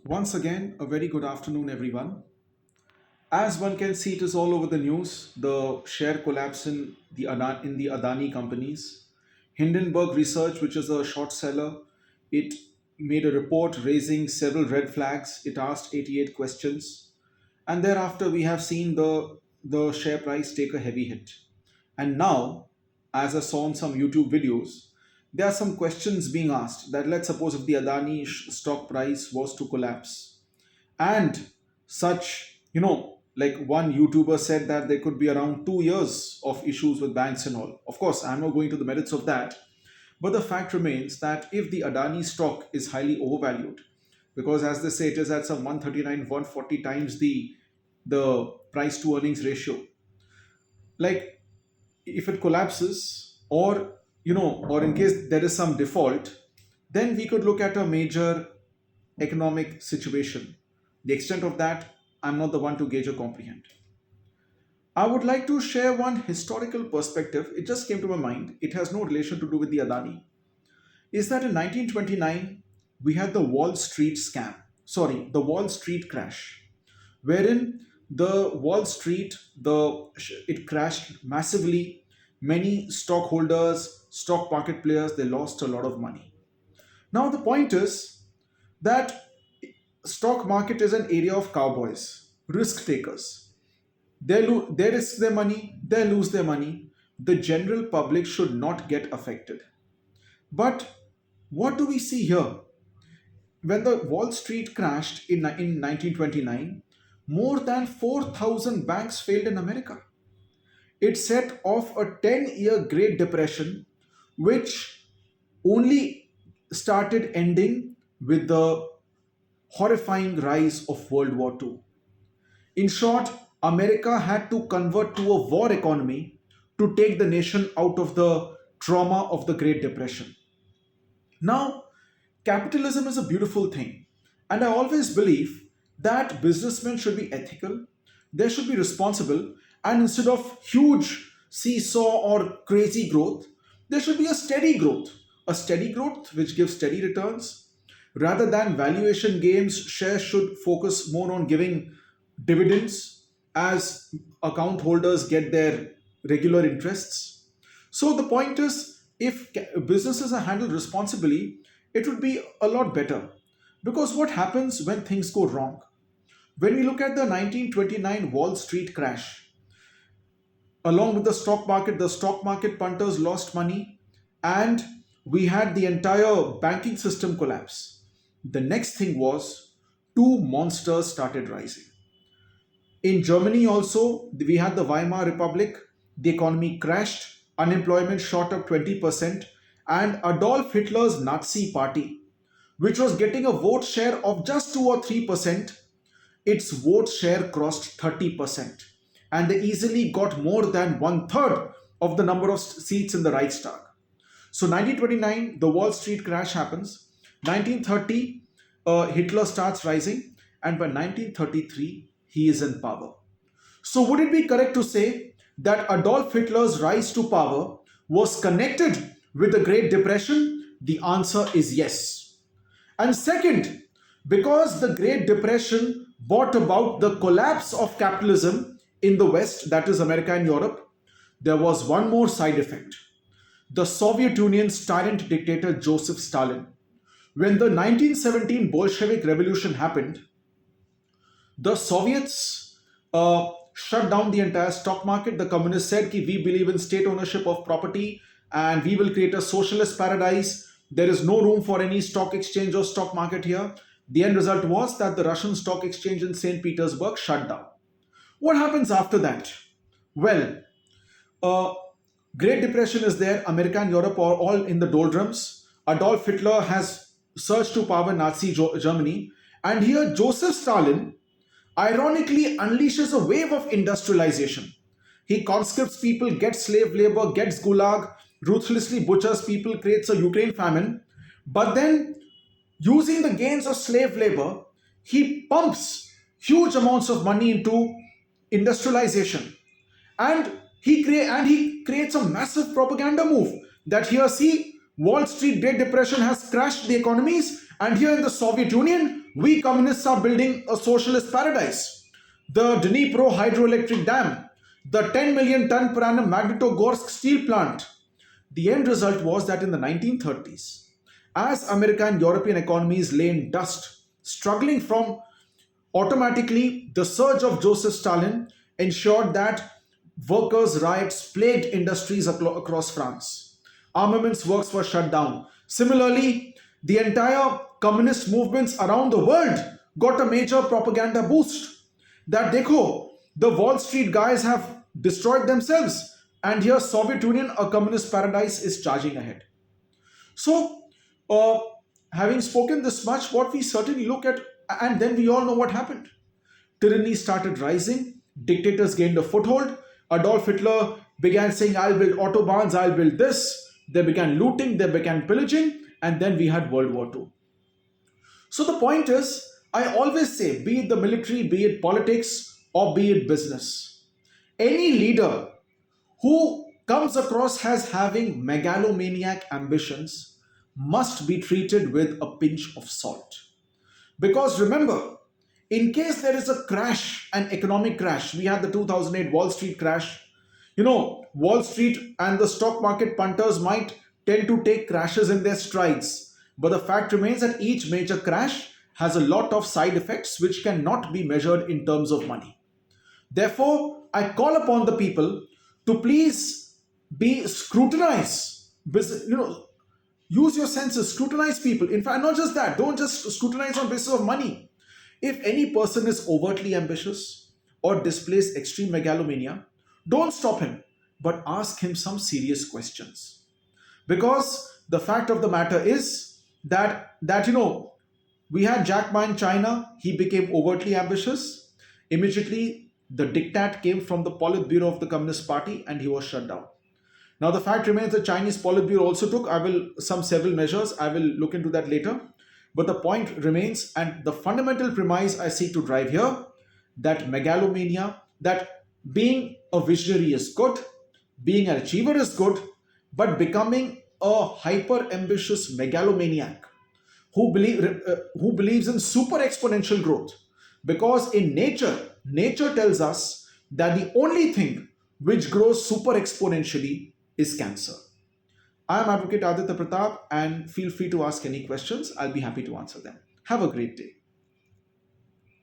Once again, a very good afternoon, everyone. As one can see, it is all over the news. The share collapse in the Adani companies. Hindenburg Research, which is a short seller, it made a report raising several red flags. It asked 88 questions, and thereafter we have seen the share price take a heavy hit. And now, as I saw in some YouTube videos, there are some questions being asked that let's suppose if the Adani stock price was to collapse and such, like one YouTuber said that there could be around 2 years of issues with banks and all. Of course, I'm not going to the merits of that, but the fact remains that if the Adani stock is highly overvalued, because as they say, it is at some 139, 140 times the price to earnings ratio. Like if it collapses, or in case there is some default, then we could look at a major economic situation. The extent of that, I'm not the one to gauge or comprehend. I would like to share one historical perspective. It just came to my mind. It has no relation to do with the Adani. Is that in 1929, we had the Wall Street scam. Sorry, the Wall Street crash, wherein the Wall Street, it crashed massively. Many stockholders, stock market players, they lost a lot of money. Now the point is that stock market is an area of cowboys, risk takers. They risk their money, they lose their money. The general public should not get affected. But what do we see here? When the Wall Street crashed in 1929, more than 4,000 banks failed in America. It set off a 10-year Great Depression, which only started ending with the horrifying rise of World War II. In short, America had to convert to a war economy to take the nation out of the trauma of the Great Depression. Now, capitalism is a beautiful thing, and I always believe that businessmen should be ethical, they should be responsible, and instead of huge seesaw or crazy growth, there should be a steady growth which gives steady returns. Rather than valuation games, shares should focus more on giving dividends as account holders get their regular interests. So the point is, if businesses are handled responsibly, it would be a lot better. Because what happens when things go wrong? When we look at the 1929 Wall Street crash, along with the stock market punters lost money, and we had the entire banking system collapse. The next thing was two monsters started rising. In Germany also, we had the Weimar Republic. The economy crashed, unemployment shot up 20%, and Adolf Hitler's Nazi party, which was getting a vote share of just 2 or 3%, its vote share crossed 30%. And they easily got more than one third of the number of seats in the Reichstag. So 1929, the Wall Street crash happens. 1930, Hitler starts rising, and by 1933, he is in power. So would it be correct to say that Adolf Hitler's rise to power was connected with the Great Depression? The answer is yes. And second, because the Great Depression brought about the collapse of capitalism in the West, that is America and Europe, there was one more side effect. The Soviet Union's tyrant dictator Joseph Stalin. When the 1917 Bolshevik Revolution happened, the Soviets shut down the entire stock market. The communists said, "Ki we believe in state ownership of property and we will create a socialist paradise. There is no room for any stock exchange or stock market here." The end result was that the Russian stock exchange in St. Petersburg shut down. What happens after that? Well, uh, Great Depression is there. America and Europe are all in the doldrums. Adolf Hitler has surged to power in Nazi Germany. And here Joseph Stalin ironically unleashes a wave of industrialization. He conscripts people, gets slave labor, gets gulag, ruthlessly butchers people, creates a Ukraine famine. But then, using the gains of slave labor, he pumps huge amounts of money into industrialization. And he creates a massive propaganda move that here, see, Wall Street Great Depression has crashed the economies, And here in the Soviet Union, we communists are building a socialist paradise. The Dnipro hydroelectric dam, the 10 million ton per annum Magnitogorsk steel plant. The end result was that in the 1930s, as American and European economies lay in dust, struggling from automatically, the surge of Joseph Stalin ensured that workers' riots plagued industries across France. Armaments works were shut down. Similarly, the entire communist movements around the world got a major propaganda boost. That dekho, the Wall Street guys have destroyed themselves, and here Soviet Union, a communist paradise, is charging ahead. So, uh, having spoken this much, what we certainly look at, and then we all know what happened. Tyranny started rising, dictators gained a foothold. Adolf Hitler began saying, I'll build autobahns, I'll build this. They began looting, they began pillaging, and then we had World War II. So the point is, I always say, be it the military, be it politics, or be it business, any leader who comes across as having megalomaniac ambitions must be treated with a pinch of salt. Because remember, in case there is a crash, an economic crash, we had the 2008 Wall Street crash. Wall Street and the stock market punters might tend to take crashes in their strides. But the fact remains that each major crash has a lot of side effects which cannot be measured in terms of money. Therefore, I call upon the people to please be scrutinize. Use your senses, scrutinize people. In fact, not just that, don't just scrutinize on basis of money. If any person is overtly ambitious or displays extreme megalomania, don't stop him, but ask him some serious questions. Because the fact of the matter is that we had Jack Ma in China, he became overtly ambitious. Immediately, the diktat came from the Politburo of the Communist Party and he was shut down. Now, the fact remains the Chinese Politburo also took several measures. I will look into that later. But the point remains, and the fundamental premise I seek to drive here, that megalomania, that being a visionary is good, being an achiever is good, but becoming a hyper ambitious megalomaniac who believes in super exponential growth, because in nature tells us that the only thing which grows super exponentially is cancer. I am Advocate Aditya Pratap, and feel free to ask any questions. I'll be happy to answer them. Have a great day.